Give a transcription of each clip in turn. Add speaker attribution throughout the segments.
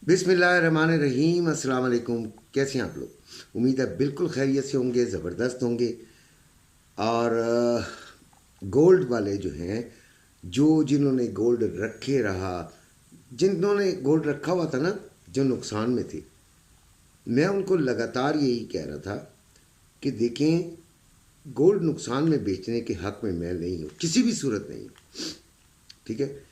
Speaker 1: बिस्मिल्लाहिर्रहमानिर्रहीम। अस्सलाम वालेकुम। कैसे हैं आप लोग? उम्मीद है बिल्कुल खैरियत से होंगे, ज़बरदस्त होंगे। और गोल्ड वाले जो हैं, जो जिन्होंने गोल्ड रखे रहा, जिन्होंने गोल्ड रखा हुआ था ना, जो नुकसान में थे, मैं उनको लगातार यही कह रहा था कि देखें, गोल्ड नुकसान में बेचने के हक़ में मैं नहीं हूँ, किसी भी सूरत नहीं हूँ। ठीक है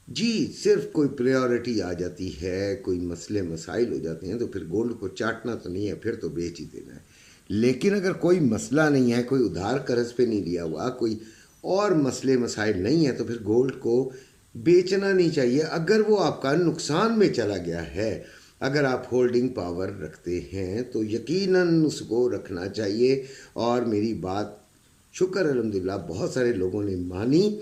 Speaker 1: जी। सिर्फ कोई प्रायोरिटी आ जाती है, कोई मसले मसाइल हो जाते हैं तो फिर गोल्ड को चाटना तो नहीं है, फिर तो बेच ही देना है। लेकिन अगर कोई मसला नहीं है, कोई उधार कर्ज पे नहीं लिया हुआ, कोई और मसले मसाइल नहीं है, तो फिर गोल्ड को बेचना नहीं चाहिए। अगर वो आपका नुकसान में चला गया है, अगर आप होल्डिंग पावर रखते हैं तो यकीनन उसको रखना चाहिए। और मेरी बात शुक्र अल्हम्दुलिल्लाह बहुत सारे लोगों ने मानी,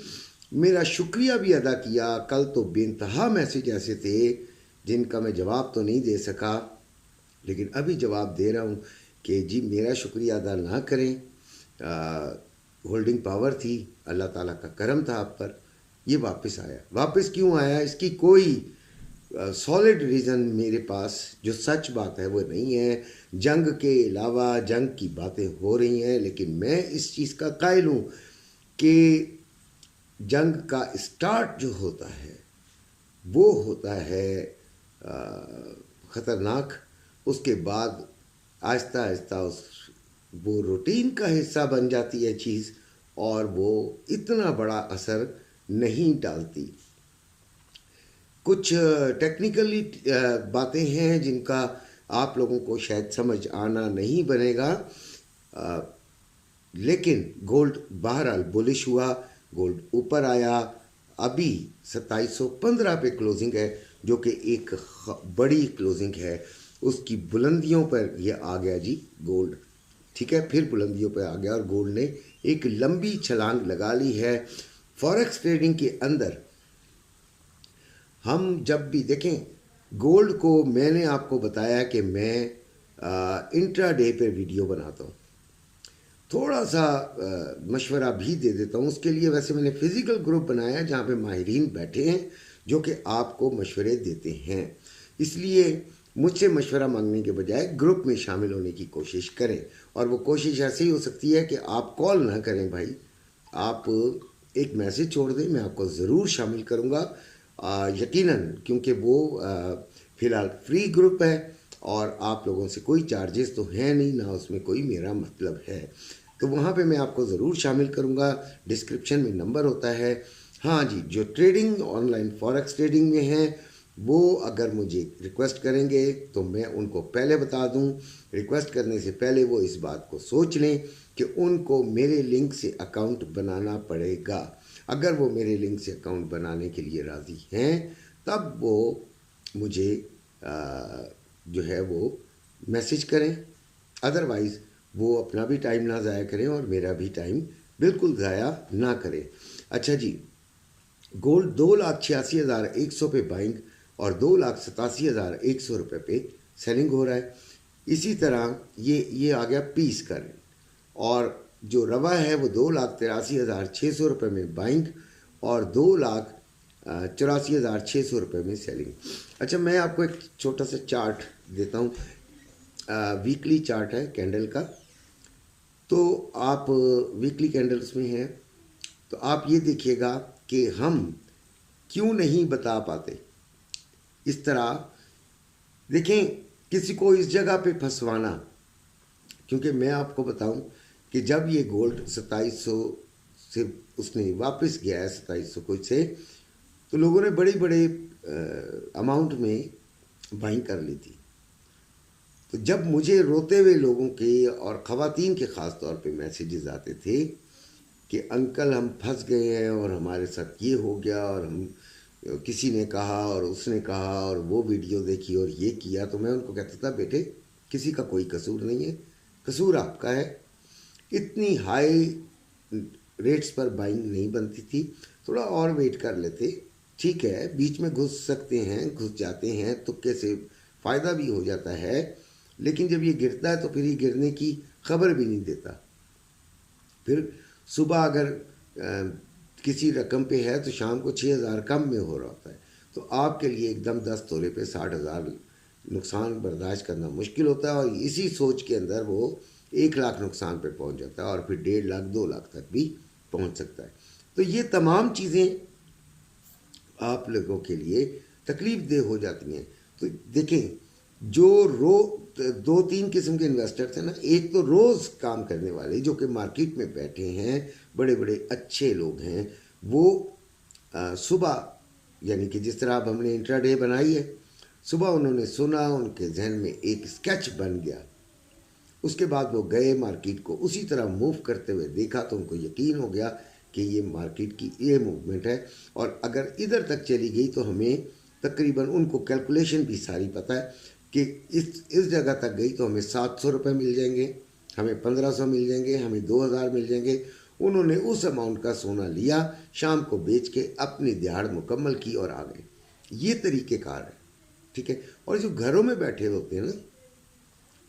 Speaker 1: मेरा शुक्रिया भी अदा किया। कल तो बेइंतहा मैसेज ऐसे थे जिनका मैं जवाब तो नहीं दे सका, लेकिन अभी जवाब दे रहा हूँ कि जी मेरा शुक्रिया अदा ना करें। होल्डिंग पावर थी, अल्लाह ताला का करम था आप पर, ये वापस आया। वापस क्यों आया, इसकी कोई सॉलिड रीज़न मेरे पास, जो सच बात है वो नहीं है। जंग के अलावा जंग की बातें हो रही हैं, लेकिन मैं इस चीज़ का कायल हूँ कि जंग का स्टार्ट जो होता है वो होता है ख़तरनाक। उसके बाद आहिस्ता आहिस्ता उस वो रूटीन का हिस्सा बन जाती है चीज़, और वो इतना बड़ा असर नहीं डालती। कुछ टेक्निकली बातें हैं जिनका आप लोगों को शायद समझ आना नहीं बनेगा, लेकिन गोल्ड बहरहाल बुलिश हुआ, गोल्ड ऊपर आया। अभी 2715 पे क्लोजिंग है, जो कि एक बड़ी क्लोजिंग है। उसकी बुलंदियों पर ये आ गया जी गोल्ड। ठीक है, फिर बुलंदियों पर आ गया और गोल्ड ने एक लंबी छलांग लगा ली है। फॉरेक्स ट्रेडिंग के अंदर हम जब भी देखें गोल्ड को, मैंने आपको बताया कि मैं इंट्रा डे पर वीडियो बनाता हूँ, थोड़ा सा मशवरा भी दे देता हूँ। उसके लिए वैसे मैंने फ़िज़िकल ग्रुप बनाया है जहाँ पे माहिरीन बैठे हैं जो कि आपको मशवरे देते हैं। इसलिए मुझसे मशवरा मांगने के बजाय ग्रुप में शामिल होने की कोशिश करें। और वो कोशिश ऐसी ही हो सकती है कि आप कॉल ना करें भाई, आप एक मैसेज छोड़ दें, मैं आपको ज़रूर शामिल करूँगा यकीनन, क्योंकि वो फ़िलहाल फ्री ग्रुप है और आप लोगों से कोई चार्जेस तो हैं नहीं, ना उसमें कोई मेरा मतलब है। तो वहाँ पे मैं आपको ज़रूर शामिल करूँगा। डिस्क्रिप्शन में नंबर होता है। हाँ जी, जो ट्रेडिंग ऑनलाइन फॉरेक्स ट्रेडिंग में हैं वो अगर मुझे रिक्वेस्ट करेंगे तो मैं उनको पहले बता दूं। रिक्वेस्ट करने से पहले वो इस बात को सोच लें कि उनको मेरे लिंक से अकाउंट बनाना पड़ेगा। अगर वो मेरे लिंक से अकाउंट बनाने के लिए राज़ी हैं तब वो मुझे जो है वो मैसेज करें। अदरवाइज़ वो अपना भी टाइम ना ज़ाया करें और मेरा भी टाइम बिल्कुल ज़ाया ना करें। अच्छा जी, गोल्ड 2,86,100 पे बाइंग और 2,87,100 रुपये पे सेलिंग हो रहा है। इसी तरह ये आ गया पीस का रेट, और जो रवा है वो 2,83,600 रुपये में बाइंग और 2,84,600 रुपये में सेलिंग। अच्छा, मैं आपको एक छोटा सा चार्ट देता हूँ, वीकली चार्ट है कैंडल का। तो आप वीकली कैंडल्स में हैं तो आप ये देखिएगा कि हम क्यों नहीं बता पाते। इस तरह देखें, किसी को इस जगह पे फंसवाना, क्योंकि मैं आपको बताऊं कि जब ये गोल्ड 2700 से उसने वापस गया है 2700 कुछ से, तो लोगों ने बड़े बड़े अमाउंट में बाइंग कर ली थी। तो जब मुझे रोते हुए लोगों के और ख़वातीन के ख़ास तौर पे मैसेजेस आते थे कि अंकल हम फंस गए हैं और हमारे साथ ये हो गया और हम किसी ने कहा और उसने कहा और वो वीडियो देखी और ये किया, तो मैं उनको कहता था बेटे किसी का कोई कसूर नहीं है, कसूर आपका है। इतनी हाई रेट्स पर बाइंग नहीं बनती थी, थोड़ा और वेट कर लेते। ठीक है, बीच में घुस सकते हैं, घुस जाते हैं तो कैसे फ़ायदा भी हो जाता है, लेकिन जब ये गिरता है तो फिर ये गिरने की खबर भी नहीं देता। फिर सुबह अगर किसी रकम पे है तो शाम को 6,000 कम में हो रहा होता है। तो आपके लिए एकदम 10 तोले पे 60,000 नुकसान बर्दाश्त करना मुश्किल होता है, और इसी सोच के अंदर वो 1 लाख नुकसान पे पहुंच जाता है, और फिर 1.5 लाख 2 लाख तक भी पहुंच सकता है। तो ये तमाम चीज़ें आप लोगों के लिए तकलीफ देह हो जाती हैं। तो देखें, जो 2-3 किस्म के इन्वेस्टर्स हैं ना, एक तो रोज़ काम करने वाले जो कि मार्केट में बैठे हैं, बड़े बड़े अच्छे लोग हैं, वो सुबह, यानी कि जिस तरह अब हमने इंट्राडे बनाई है, सुबह उन्होंने सुना, उनके जहन में एक स्केच बन गया, उसके बाद वो गए मार्केट को उसी तरह मूव करते हुए देखा, तो उनको यकीन हो गया कि ये मार्केट की ये मूवमेंट है, और अगर इधर तक चली गई तो हमें तकरीबन, उनको कैलकुलेशन भी सारी पता है कि इस जगह तक गई तो हमें 700 रुपये मिल जाएंगे, हमें 1500 मिल जाएंगे, हमें 2000 मिल जाएंगे। उन्होंने उस अमाउंट का सोना लिया, शाम को बेच के अपनी दिहाड़ मुकम्मल की और आ गए। ये तरीक़ेकार है, ठीक है। और जो घरों में बैठे होते हैं ना,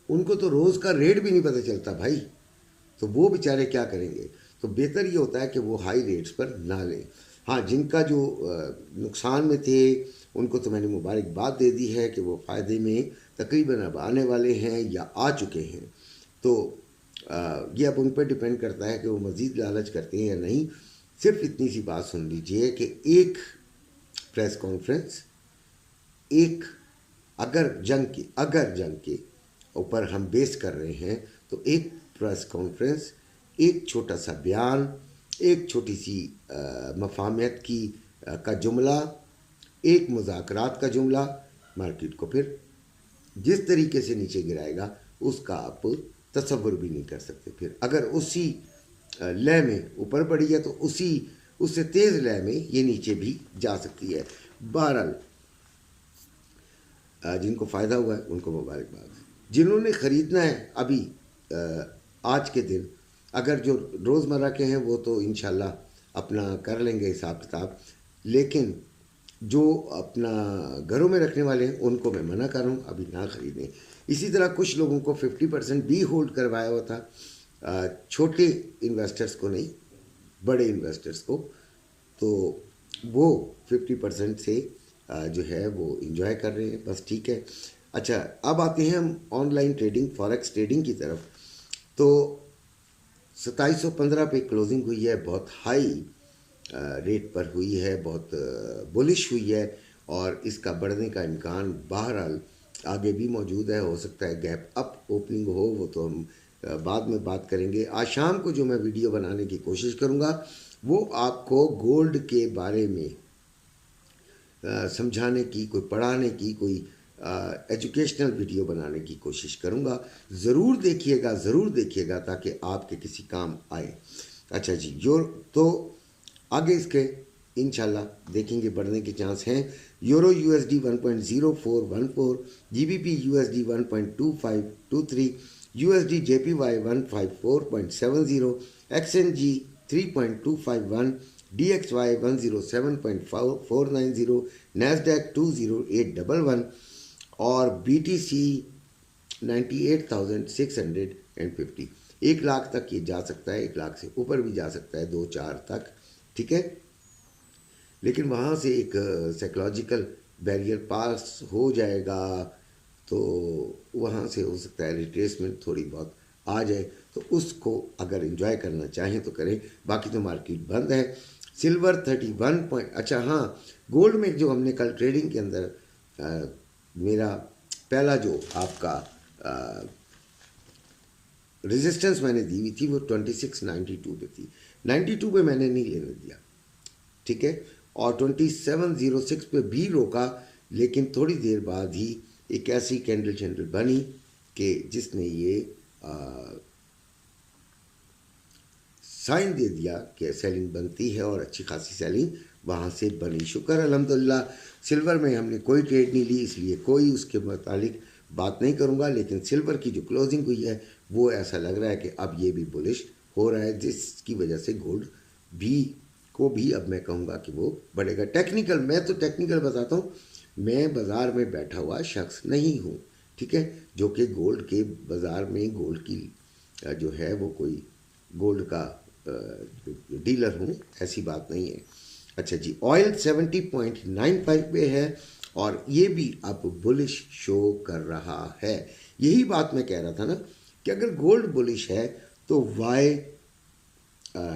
Speaker 1: उनको तो रोज़ का रेट भी नहीं पता चलता भाई, तो वो बेचारे क्या करेंगे। तो बेहतर ये होता है कि वो हाई रेट्स पर ना लें। हाँ, जिनका जो नुकसान में थे उनको तो मैंने मुबारकबाद दे दी है कि वो फ़ायदे में तकरीबन अब आने वाले हैं या आ चुके हैं। तो ये अब उन पर डिपेंड करता है कि वो मज़ीद लालच करते हैं या नहीं। सिर्फ इतनी सी बात सुन लीजिए कि एक प्रेस कॉन्फ्रेंस, एक अगर जंग के ऊपर हम बेस कर रहे हैं, तो एक प्रेस कॉन्फ्रेंस, एक छोटा सा बयान, एक छोटी सी मफाहमत की का जुमला, एक मुज़ाकरात का जुमला मार्केट को फिर जिस तरीके से नीचे गिराएगा उसका आप तसव्वुर भी नहीं कर सकते। फिर अगर उसी लय में ऊपर पड़ी है तो उससे तेज़ लय में ये नीचे भी जा सकती है। बहरहाल जिनको फ़ायदा हुआ है उनको मुबारकबाद। जिन्होंने ख़रीदना है अभी आज के दिन, अगर जो रोज़मर्रा के हैं वो तो इंशाल्लाह अपना कर लेंगे हिसाब किताब, लेकिन जो अपना घरों में रखने वाले हैं उनको मैं मना कर रहा हूँ अभी ना ख़रीदें। इसी तरह कुछ लोगों को 50% भी होल्ड करवाया हुआ था, छोटे इन्वेस्टर्स को नहीं, बड़े इन्वेस्टर्स को, तो वो 50% से जो है वो इंजॉय कर रहे हैं, बस ठीक है। अच्छा, अब आते हैं हम ऑनलाइन ट्रेडिंग, फॉरेक्स ट्रेडिंग की तरफ। तो 2715 पे क्लोजिंग हुई है, बहुत हाई रेट पर हुई है, बहुत बुलिश हुई है, और इसका बढ़ने का इम्कान बहरहाल आगे भी मौजूद है। हो सकता है गैप अप ओपनिंग हो, वो तो हम बाद में बात करेंगे। आज शाम को जो मैं वीडियो बनाने की कोशिश करूँगा वो आपको गोल्ड के बारे में समझाने की, कोई पढ़ाने की, कोई एजुकेशनल वीडियो बनाने की कोशिश करूँगा। ज़रूर देखिएगा ताकि आपके किसी काम आए। अच्छा जी, तो आगे इसके इंशाल्लाह देखेंगे, बढ़ने के चांस हैं। Euro USD 1.0414, GBP USD 1.2523, USD JPY 154.70, XNG 3.251, DXY 107.490, NASDAQ 20811 और BTC 98,650। 1 लाख तक ये जा सकता है, 1 लाख से ऊपर भी जा सकता है, 2-4 तक, ठीक है। लेकिन वहाँ से एक साइकोलॉजिकल बैरियर पास हो जाएगा, तो वहाँ से हो सकता है रिट्रेसमेंट थोड़ी बहुत आ जाए, तो उसको अगर एंजॉय करना चाहें तो करें, बाकी तो मार्केट बंद है। सिल्वर 31 पॉइंट, अच्छा हाँ, गोल्ड में जो हमने कल ट्रेडिंग के अंदर मेरा पहला जो आपका रेजिस्टेंस मैंने दी हुई थी वो 2692 पे थी। 92 पे मैंने नहीं लेने दिया, ठीक है, और 2706 पे भी रोका, लेकिन थोड़ी देर बाद ही एक ऐसी कैंडल बनी कि जिसने ये साइन दे दिया कि सेलिंग बनती है, और अच्छी खासी सेलिंग वहाँ से बनी। शुक्र अल्हम्दुलिल्लाह। सिल्वर में हमने कोई ट्रेड नहीं ली, इसलिए कोई उसके मुतालिक बात नहीं करूँगा, लेकिन सिल्वर की जो क्लोजिंग हुई है वो ऐसा लग रहा है कि अब ये भी बुलिश हो रहा है, जिसकी वजह से गोल्ड भी अब मैं कहूँगा कि वो बढ़ेगा। टेक्निकल, मैं तो टेक्निकल बताता हूँ, मैं बाज़ार में बैठा हुआ शख्स नहीं हूँ, ठीक है, जो कि गोल्ड के बाज़ार में गोल्ड की जो है वो कोई गोल्ड का डीलर हूँ, ऐसी बात नहीं है। अच्छा जी, ऑयल 70.95 पे है और ये भी अब बुलिश शो कर रहा है। यही बात मैं कह रहा था ना कि अगर गोल्ड बुलिश है तो वाई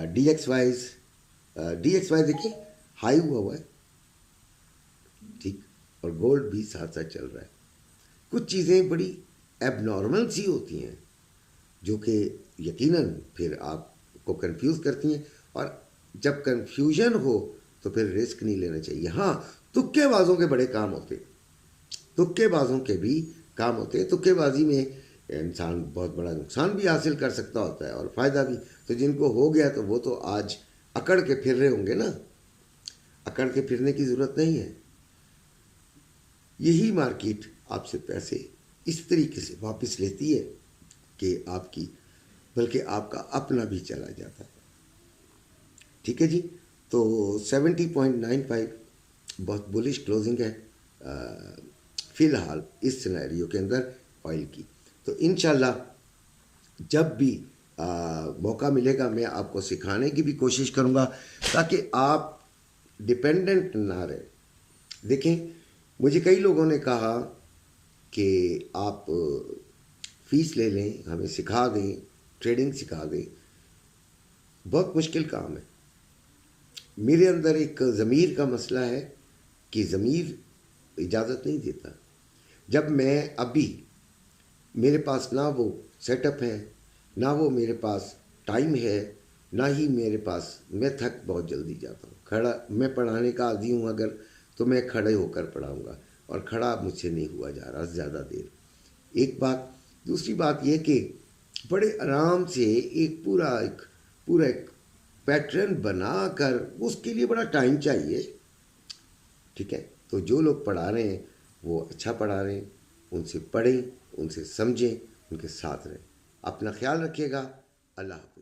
Speaker 1: डी एक्स वाई देखिए हाई हुआ है, ठीक, और गोल्ड भी साथ साथ चल रहा है। कुछ चीज़ें बड़ी एबनॉर्मल सी होती हैं जो कि यकीनन फिर आपको कंफ्यूज करती हैं, और जब कंफ्यूजन हो तो फिर रिस्क नहीं लेना चाहिए। हाँ, तुक्केबाजों के बड़े काम होते, तुक्केबाजों के भी काम होते हैं। तुक्केबाजी में इंसान बहुत बड़ा नुकसान भी हासिल कर सकता होता है और फ़ायदा भी। तो जिनको हो गया तो वो तो आज अकड़ के फिर रहे होंगे ना, अकड़ के फिरने की ज़रूरत नहीं है। यही मार्केट आपसे पैसे इस तरीके से वापस लेती है कि आपकी, बल्कि आपका अपना भी चला जाता है। ठीक है जी, तो 70.95 बहुत बुलिश क्लोजिंग है फ़िलहाल इस सिनेरियो के अंदर ऑयल की। तो इंशाल्लाह जब भी मौका मिलेगा मैं आपको सिखाने की भी कोशिश करूँगा ताकि आप डिपेंडेंट ना रहे। देखें, मुझे कई लोगों ने कहा कि आप फ़ीस ले लें, हमें सिखा दें, ट्रेडिंग सिखा दें। बहुत मुश्किल काम है। मेरे अंदर एक ज़मीर का मसला है कि ज़मीर इजाज़त नहीं देता। जब मैं अभी, मेरे पास ना वो सेटअप है, ना वो मेरे पास टाइम है, ना ही मेरे पास, मैं थक बहुत जल्दी जाता हूँ। खड़ा मैं पढ़ाने का आदी हूँ अगर, तो मैं खड़े होकर पढ़ाऊँगा और खड़ा मुझसे नहीं हुआ जा रहा ज़्यादा देर। एक बात। दूसरी बात यह कि बड़े आराम से एक पूरा एक पैटर्न बनाकर, उसके लिए बड़ा टाइम चाहिए। ठीक है, तो जो लोग पढ़ा रहे हैं वो अच्छा पढ़ा रहे हैं, उनसे पढ़ें, उनसे समझें, उनके साथ रहें। अपना ख्याल रखिएगा। अल्लाह हाफ़िज़।